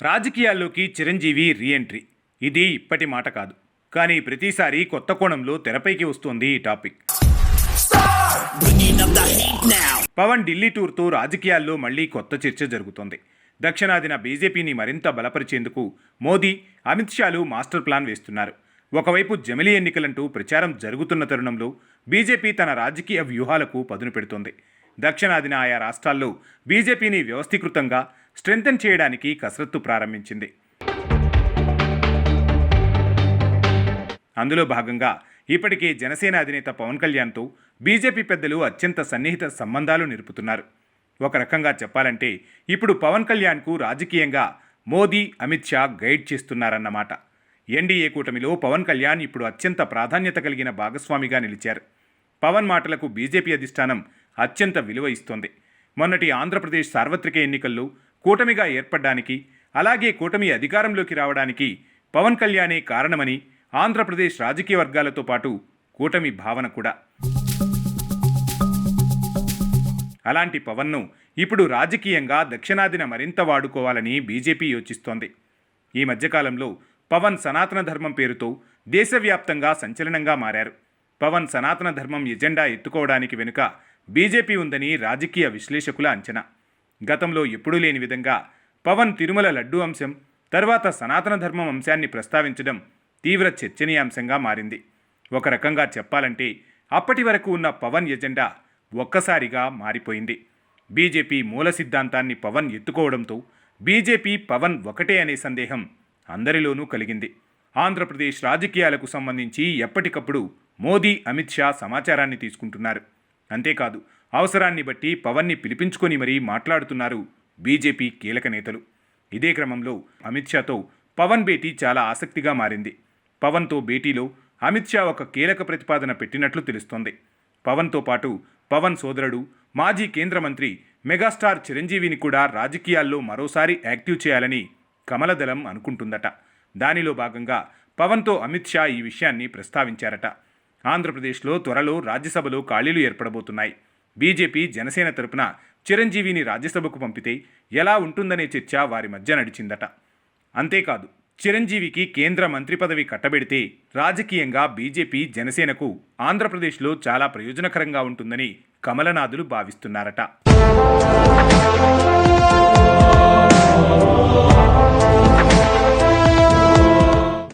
రాజకీయాల్లోకి చిరంజీవి రీఎంట్రీ. ఇది ఇప్పటి మాట కాదు. కానీ ప్రతిసారి కొత్త కోణంలో తెరపైకి వస్తోంది ఈ టాపిక్. పవన్ ఢిల్లీ టూర్తో రాజకీయాల్లో మళ్లీ కొత్త చర్చ జరుగుతోంది. దక్షిణాదిన బీజేపీని మరింత బలపరిచేందుకు మోదీ, అమిత్ షాలు మాస్టర్ ప్లాన్ వేస్తున్నారు. ఒకవైపు జమిలీ ఎన్నికలంటూ ప్రచారం జరుగుతున్న తరుణంలో బీజేపీ తన రాజకీయ వ్యూహాలకు పదును పెడుతోంది. దక్షిణాదిన ఆయా రాష్ట్రాల్లో బీజేపీని వ్యవస్థీకృతంగా స్ట్రెంథెన్ చేయడానికి కసరత్తు ప్రారంభించింది. అందులో భాగంగా ఇప్పటికే జనసేన అధినేత పవన్ కళ్యాణ్తో బీజేపీ పెద్దలు అత్యంత సన్నిహిత సంబంధాలు నిలుపుతున్నారు. ఒక రకంగా చెప్పాలంటే ఇప్పుడు పవన్ కళ్యాణ్కు రాజకీయంగా మోదీ, అమిత్ షా గైడ్ చేస్తున్నారన్నమాట. ఎన్డీఏ కూటమిలో పవన్ కళ్యాణ్ ఇప్పుడు అత్యంత ప్రాధాన్యత కలిగిన భాగస్వామిగా నిలిచారు. పవన్ మాటలకు బీజేపీ అధిష్టానం అత్యంత విలువ ఇస్తోంది. మొన్నటి ఆంధ్రప్రదేశ్ సార్వత్రిక ఎన్నికల్లో కూటమిగా ఏర్పడడానికి, అలాగే కూటమి అధికారంలోకి రావడానికి పవన్ కళ్యాణే కారణమని ఆంధ్రప్రదేశ్ రాజకీయ వర్గాలతో పాటు కూటమి భావన కూడా. అలాంటి పవన్ను ఇప్పుడు రాజకీయంగా దక్షిణాదిన మరింత వాడుకోవాలని బీజేపీ యోచిస్తోంది. ఈ మధ్యకాలంలో పవన్ సనాతన ధర్మం పేరుతో దేశవ్యాప్తంగా సంచలనంగా మారారు. పవన్ సనాతన ధర్మం ఎజెండా ఎత్తుకోవడానికి వెనుక బీజేపీ ఉందని రాజకీయ విశ్లేషకుల అంచనా. గతంలో ఎప్పుడూ లేని విధంగా పవన్ తిరుమల లడ్డూ అంశం, తర్వాత సనాతన ధర్మం అంశాన్ని ప్రస్తావించడం తీవ్ర చర్చనీయాంశంగా మారింది. ఒక రకంగా చెప్పాలంటే అప్పటి వరకు ఉన్న పవన్ ఎజెండా ఒక్కసారిగా మారిపోయింది. బీజేపీ మూల సిద్ధాంతాన్ని పవన్ ఎత్తుకోవడంతో బీజేపీ పవన్ ఒకటే అనే సందేహం అందరిలోనూ కలిగింది. ఆంధ్రప్రదేశ్ రాజకీయాలకు సంబంధించి ఎప్పటికప్పుడు మోదీ, అమిత్ షా సమాచారాన్ని తీసుకుంటున్నారు. అంతేకాదు, అవసరాన్ని బట్టి పవన్ని పిలిపించుకొని మరీ మాట్లాడుతున్నారు బీజేపీ కీలక నేతలు. ఇదే క్రమంలో అమిత్ షాతో పవన్ భేటీ చాలా ఆసక్తిగా మారింది. పవన్తో భేటీలో అమిత్ షా ఒక కీలక ప్రతిపాదన పెట్టినట్లు తెలుస్తోంది. పవన్తో పాటు పవన్ సోదరుడు, మాజీ కేంద్ర మంత్రి మెగాస్టార్ చిరంజీవిని కూడా రాజకీయాల్లో మరోసారి యాక్టివ్ చేయాలని కమలదళం అనుకుంటుందట. దానిలో భాగంగా పవన్తో అమిత్ షా ఈ విషయాన్ని ప్రస్తావించారట. ఆంధ్రప్రదేశ్లో త్వరలో రాజ్యసభలో ఖాళీలు ఏర్పడబోతున్నాయి. బీజేపీ, జనసేన తరపున చిరంజీవిని రాజ్యసభకు పంపితే ఎలా ఉంటుందనే చర్చ వారి మధ్య నడిచిందట. అంతేకాదు, చిరంజీవికి కేంద్ర మంత్రి పదవి కట్టబెడితే రాజకీయంగా బీజేపీ, జనసేనకు ఆంధ్రప్రదేశ్లో చాలా ప్రయోజనకరంగా ఉంటుందని కమలనాథులు భావిస్తున్నారట.